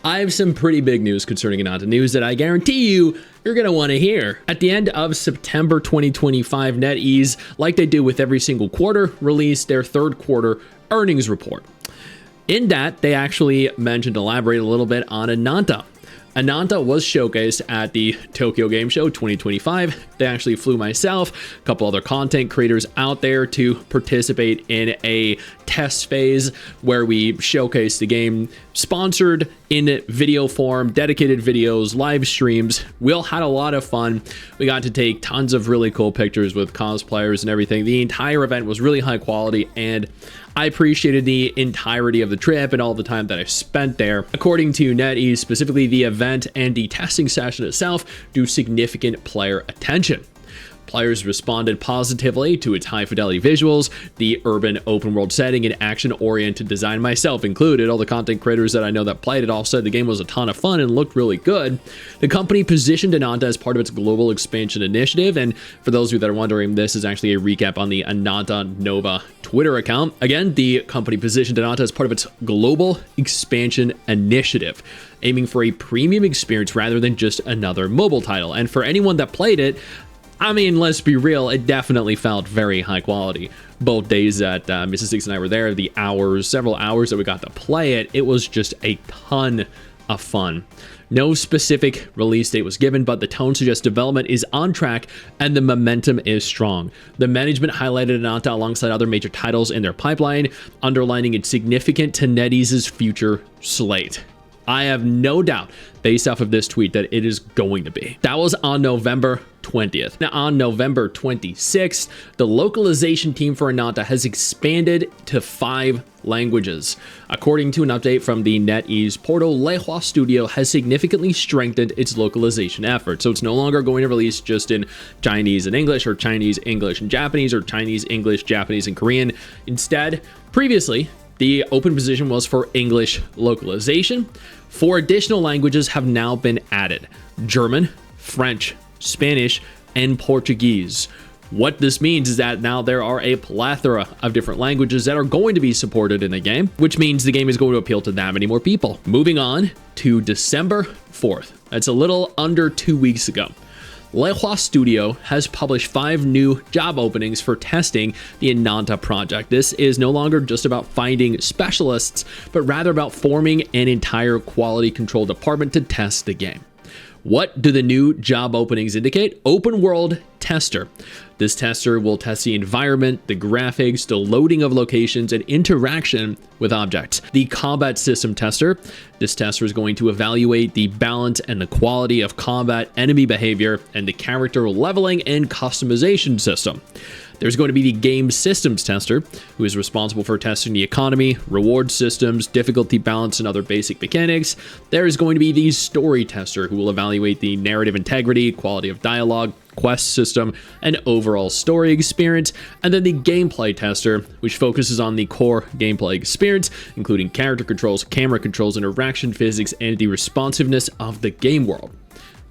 I have some pretty big news concerning Ananta, news that I guarantee you're going to want to hear. At the end of September 2025, NetEase, like they do with every single quarter, released their third quarter earnings report. In that, they actually mentioned, elaborate a little bit on Ananta. Ananta was showcased at the Tokyo Game Show 2025. They actually flew myself, a couple other content creators out there to participate in a test phase where we showcased the game, sponsored in video form, dedicated videos, live streams. We all had a lot of fun. We got to take tons of really cool pictures with cosplayers and everything. The entire event was really high quality, and I appreciated the entirety of the trip and all the time that I spent there. According to NetEase, specifically the event and the testing session itself drew significant player attention. Players responded positively to its high-fidelity visuals, the urban open-world setting, and action-oriented design, myself included. All the content creators that I know that played it all said the game was a ton of fun and looked really good. The company positioned Ananta as part of its global expansion initiative, and for those of you that are wondering, this is actually a recap on the Ananta Nova Twitter account. Again, the company positioned Ananta as part of its global expansion initiative, aiming for a premium experience rather than just another mobile title. And for anyone that played it, I mean, let's be real, it definitely felt very high quality. Both days that Mrs. Stix and I were there, the several hours that we got to play it, it was just a ton of fun. No specific release date was given, but the tone suggests development is on track and the momentum is strong. The management highlighted Ananta alongside other major titles in their pipeline, underlining its significant to NetEase's future slate. I have no doubt, based off of this tweet, that it is going to be. That was on November 20th. Now, on November 26th, the localization team for Ananta has expanded to 5 languages. According to an update from the NetEase portal, Lehua Studio has significantly strengthened its localization efforts. So it's no longer going to release just in Chinese and English, or Chinese, English, and Japanese, or Chinese, English, Japanese, and Korean. Instead, previously, the open position was for English localization. 4 additional languages have now been added: German, French, Spanish, and Portuguese. What this means is that now there are a plethora of different languages that are going to be supported in the game, which means the game is going to appeal to that many more people. Moving on to December 4th. That's a little under 2 weeks ago. Lehua Studio has published 5 new job openings for testing the Ananta project. This is no longer just about finding specialists, but rather about forming an entire quality control department to test the game. What do the new job openings indicate? Open world tester. This tester will test the environment, the graphics, the loading of locations, and interaction with objects. The combat system tester. This tester is going to evaluate the balance and the quality of combat, enemy behavior, and the character leveling and customization system. There's going to be the game systems tester, who is responsible for testing the economy, reward systems, difficulty balance, and other basic mechanics. There is going to be the story tester, who will evaluate the narrative integrity, quality of dialogue, quest system, and overall story experience. And then the gameplay tester, which focuses on the core gameplay experience, including character controls, camera controls, interaction physics, and the responsiveness of the game world.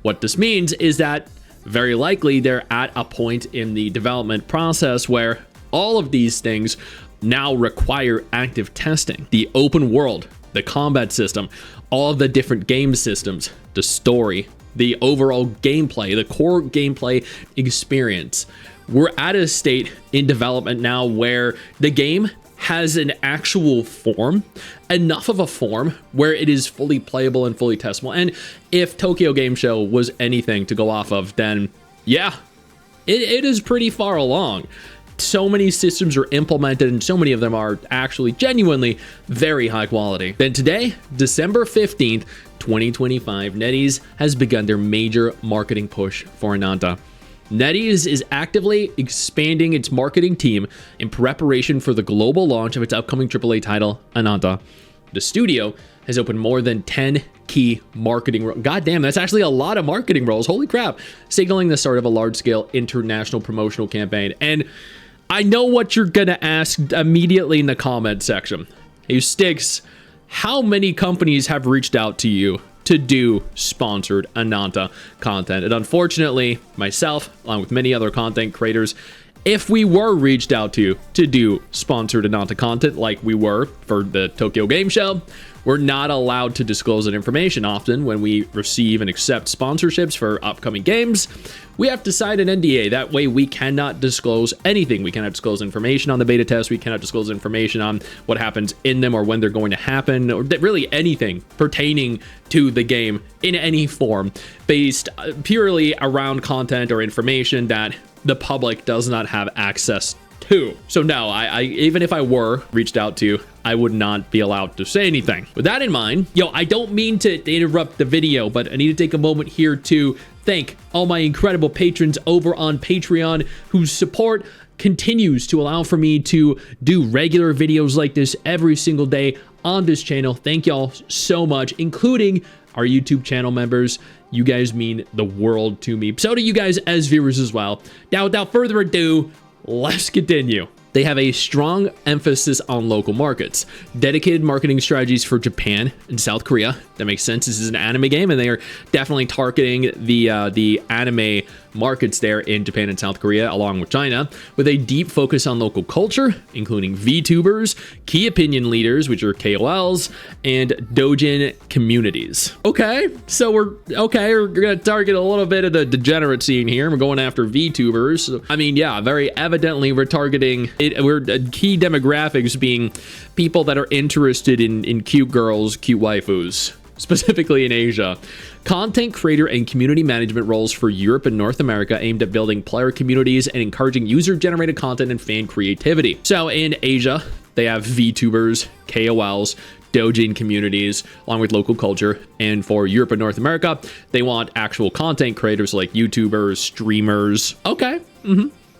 What this means is that very likely they're at a point in the development process where all of these things now require active testing. The open world, the combat system, all of the different game systems, the story, the overall gameplay, the core gameplay experience. We're at a state in development now where the game has an actual form, enough of a form where it is fully playable and fully testable. And if Tokyo Game Show was anything to go off of, then yeah, it is pretty far along. So many systems are implemented and so many of them are actually genuinely very high quality. Then today, December 15th, 2025, NetEase has begun their major marketing push for Ananta. NetEase is actively expanding its marketing team in preparation for the global launch of its upcoming AAA title, Ananta. The studio has opened more than 10 key marketing roles. God damn, that's actually a lot of marketing roles. Holy crap. Signaling the start of a large-scale international promotional campaign. And I know what you're going to ask immediately in the comment section. Hey, Stix, how many companies have reached out to you to do sponsored Ananta content? And unfortunately, myself, along with many other content creators, if we were reached out to do sponsored Ananta content like we were for the Tokyo Game Show, we're not allowed to disclose that information. Often when we receive and accept sponsorships for upcoming games, we have to sign an NDA. That way we cannot disclose anything. We cannot disclose information on the beta test. We cannot disclose information on what happens in them or when they're going to happen, or really anything pertaining to the game in any form based purely around content or information that the public does not have access to. So no, I even if I were reached out to, I would not be allowed to say anything. With that in mind, I don't mean to interrupt the video, but I need to take a moment here to thank all my incredible patrons over on Patreon whose support continues to allow for me to do regular videos like this every single day on this channel. Thank y'all so much, including our YouTube channel members. You guys mean the world to me. So do you guys as viewers as well. Now, without further ado, let's continue. They have a strong emphasis on local markets, dedicated marketing strategies for Japan and South Korea. That makes sense. This is an anime game, and they are definitely targeting the anime markets there in Japan and South Korea, along with China, with a deep focus on local culture, including VTubers, key opinion leaders, which are KOLs, and Dojin communities. Okay, so we're gonna target a little bit of the degenerate scene here. We're going after VTubers. I mean, yeah, very evidently we're targeting it. We're key demographics being people that are interested in cute girls, cute waifus, specifically in Asia. Content creator and community management roles for Europe and North America aimed at building player communities and encouraging user-generated content and fan creativity. So in Asia, they have VTubers, KOLs, Dojin communities, along with local culture. And for Europe and North America, they want actual content creators like YouTubers, streamers. Okay,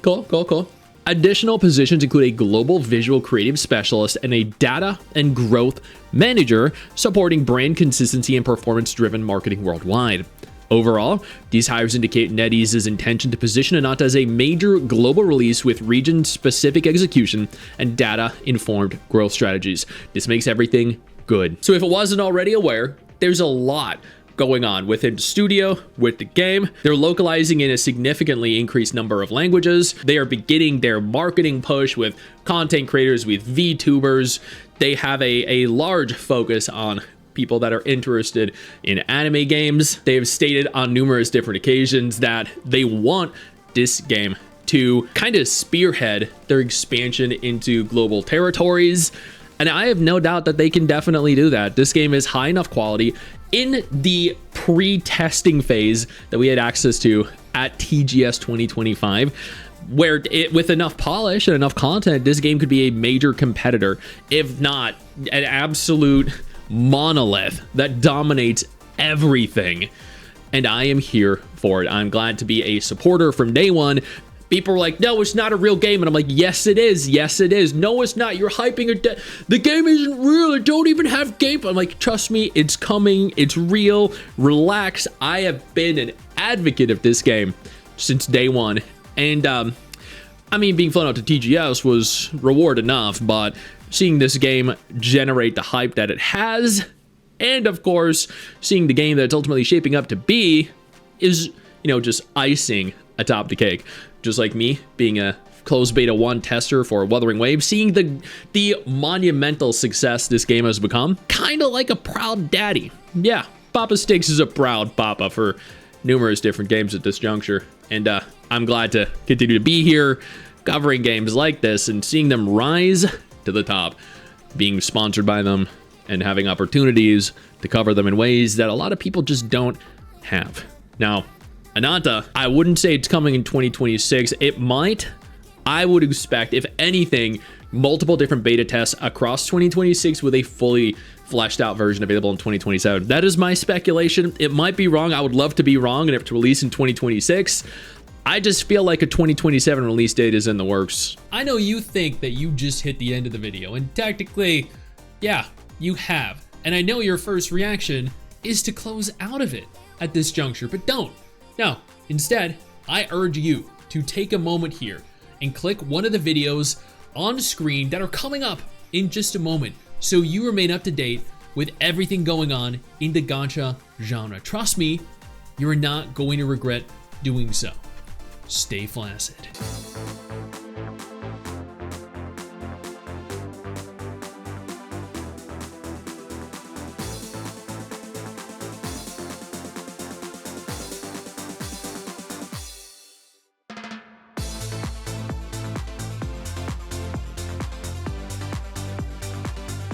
cool. Additional positions include a global visual creative specialist and a data and growth manager supporting brand consistency and performance-driven marketing worldwide. Overall, these hires indicate NetEase's intention to position Ananta as a major global release with region-specific execution and data-informed growth strategies. This makes everything good. So if it wasn't already aware, there's a lot going on within the studio with the game. They're localizing in a significantly increased number of languages. They are beginning their marketing push with content creators, with VTubers. They have a large focus on people that are interested in anime games. They have stated on numerous different occasions that they want this game to kind of spearhead their expansion into global territories. And I have no doubt that they can definitely do that. This game is high enough quality. In the pre-testing phase that we had access to at TGS 2025, where with enough polish and enough content, this game could be a major competitor, if not an absolute monolith that dominates everything. And I am here for it. I'm glad to be a supporter from day one. People were like, no, it's not a real game. And I'm like, yes, it is. Yes, it is. No, it's not. You're hyping it. The game isn't real. It don't even have gameplay. I'm like, trust me, it's coming. It's real. Relax. I have been an advocate of this game since day one. And, I mean, being flown out to TGS was reward enough, but seeing this game generate the hype that it has, and of course, seeing the game that it's ultimately shaping up to be is, just icing atop the cake. Just like me being a closed beta 1 tester for Wuthering Waves, seeing the monumental success this game has become, kind of like a proud daddy. Yeah, Papa Stix is a proud papa for numerous different games at this juncture, and I'm glad to continue to be here covering games like this and seeing them rise to the top, being sponsored by them and having opportunities to cover them in ways that a lot of people just don't have. Now, Ananta, I wouldn't say it's coming in 2026. It might. I would expect, if anything, multiple different beta tests across 2026 with a fully fleshed out version available in 2027. That is my speculation. It might be wrong. I would love to be wrong and have to release in 2026. I just feel like a 2027 release date is in the works. I know you think that you just hit the end of the video, and technically, yeah, you have. And I know your first reaction is to close out of it at this juncture, but don't. No, instead, I urge you to take a moment here and click one of the videos on screen that are coming up in just a moment so you remain up to date with everything going on in the gacha genre. Trust me, you're not going to regret doing so. Stay flaccid.